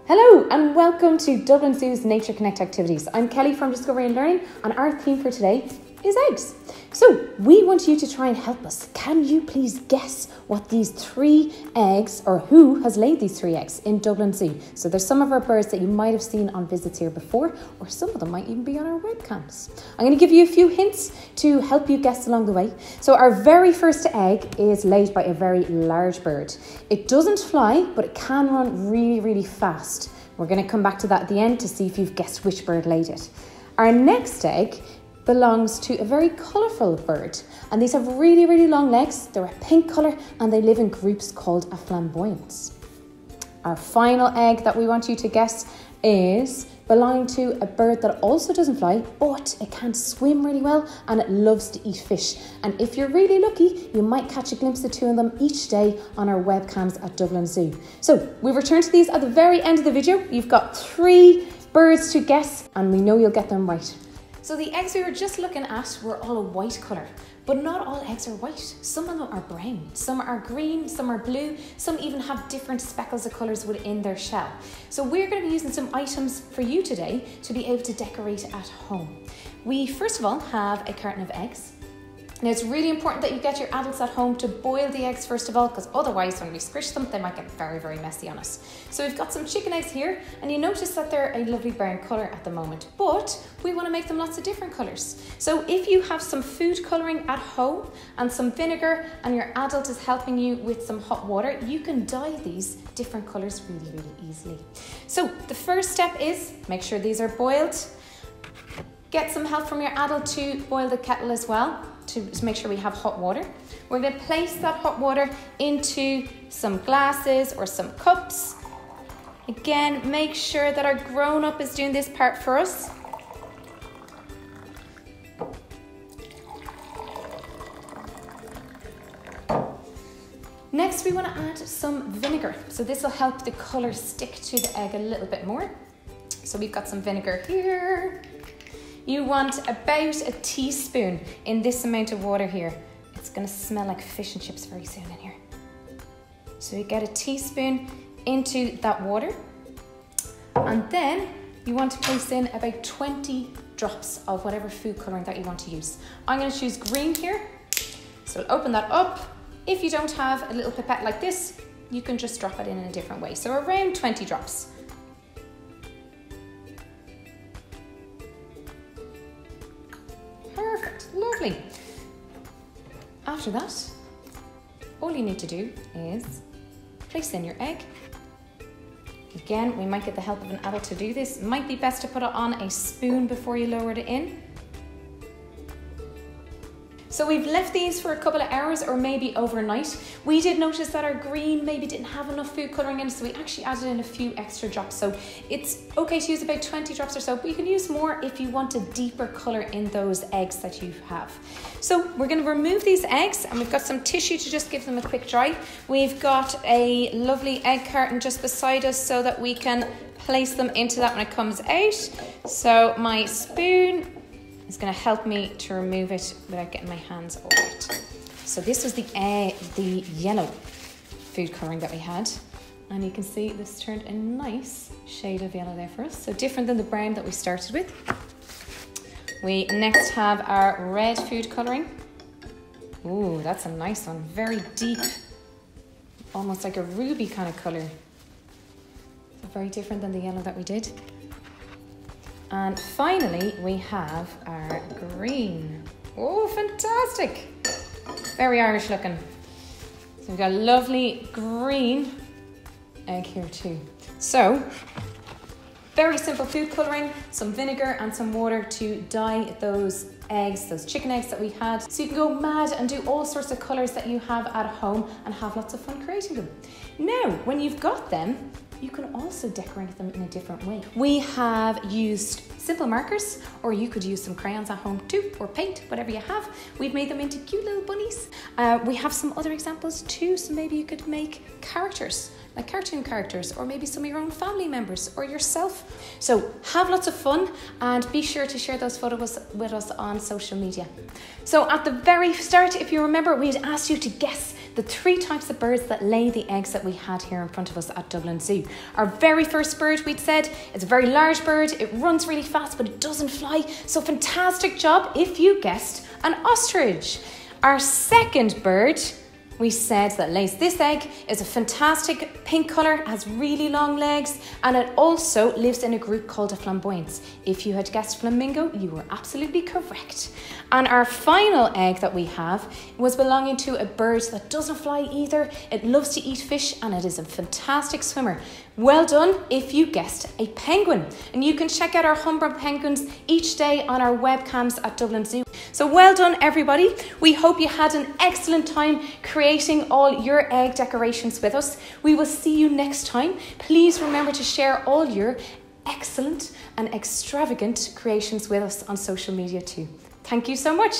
Hello and welcome to Dublin Zoo's Nature Connect activities. I'm Kelly from Discovery and Learning and our theme for today is eggs. So we want you to try and help us. Can you please guess what these 3 eggs, or who has laid these 3 eggs in Dublin Zoo? So there's some of our birds that you might have seen on visits here before, or some of them might even be on our webcams. I'm going to give you a few hints to help you guess along the way. So our very first egg is laid by a very large bird. It doesn't fly, but it can run really, really fast. We're going to come back to that at the end to see if you've guessed which bird laid it. Our next egg belongs to a very colourful bird, and these have really, really long legs. They're a pink colour and they live in groups called a flamboyance. Our final egg that we want you to guess is belonging to a bird that also doesn't fly, but it can swim really well and it loves to eat fish. And if you're really lucky, you might catch a glimpse of 2 of them each day on our webcams at Dublin Zoo. So we return to these at the very end of the video. You've got 3 birds to guess and we know you'll get them right. So the eggs we were just looking at were all a white colour, but not all eggs are white. Some of them are brown, some are green, some are blue, some even have different speckles of colours within their shell. So we're going to be using some items for you today to be able to decorate at home. We first of all have a carton of eggs. Now it's really important that you get your adults at home to boil the eggs first of all, because otherwise when we squish them they might get very, very messy on us. So we've got some chicken eggs here, and you notice that they're a lovely brown colour at the moment, but we want to make them lots of different colours. So if you have some food colouring at home and some vinegar and your adult is helping you with some hot water, you can dye these different colours really, really easily. So the first step is make sure these are boiled. Get some help from your adult to boil the kettle as well, to make sure we have hot water. We're going to place that hot water into some glasses or some cups. Again, make sure that our grown-up is doing this part for us. Next, we want to add some vinegar. So this will help the colour stick to the egg a little bit more. So we've got some vinegar here. You want about a teaspoon in this amount of water here. It's going to smell like fish and chips very soon in here. So you get a teaspoon into that water. And then you want to place in about 20 drops of whatever food colouring that you want to use. I'm going to choose green here. So we'll open that up. If you don't have a little pipette like this, you can just drop it in a different way. So around 20 drops. Perfect, lovely. After that, all you need to do is place in your egg. Again, we might get the help of an adult to do this. It might be best to put it on a spoon before you lower it in. So we've left these for a couple of hours or maybe overnight. We did notice that our green maybe didn't have enough food colouring in, so we actually added in a few extra drops. So it's okay to use about 20 drops or so, but you can use more if you want a deeper colour in those eggs that you have. So we're going to remove these eggs, and we've got some tissue to just give them a quick dry. We've got a lovely egg carton just beside us so that we can place them into that when it comes out. So my spoon is going to help me to remove it without getting my hands all wet. So this was the yellow food colouring that we had, and you can see this turned a nice shade of yellow there for us, so different than the brown that we started with. We next have our red food colouring. Ooh, that's a nice one, very deep, almost like a ruby kind of colour. So very different than the yellow that we did. And finally, we have our green. Oh, fantastic. Very Irish looking. So we've got a lovely green egg here too. So, very simple food colouring, some vinegar and some water to dye those eggs, those chicken eggs that we had. So you can go mad and do all sorts of colours that you have at home and have lots of fun creating them. Now, when you've got them, you can also decorate them in a different way. We have used simple markers, or you could use some crayons at home too, or paint, whatever you have. We've made them into cute little bunnies. We have some other examples too, so maybe you could make characters, like cartoon characters, or maybe some of your own family members or yourself. So have lots of fun and be sure to share those photos with us on social media. So at the very start, if you remember, we had asked you to guess the 3 types of birds that lay the eggs that we had here in front of us at Dublin Zoo. Our very first bird, we'd said, is a very large bird. It runs really fast, but it doesn't fly. So fantastic job if you guessed an ostrich. Our second bird, we said, that lays this egg is a fantastic pink colour, has really long legs, and it also lives in a group called a flamboyance. If you had guessed flamingo, you were absolutely correct. And our final egg that we have was belonging to a bird that doesn't fly either. It loves to eat fish and it is a fantastic swimmer. Well done if you guessed a penguin. And you can check out our Humber penguins each day on our webcams at Dublin Zoo. So well done everybody. We hope you had an excellent time creating all your egg decorations with us. We will see you next time. Please remember to share all your excellent and extravagant creations with us on social media too. Thank you so much.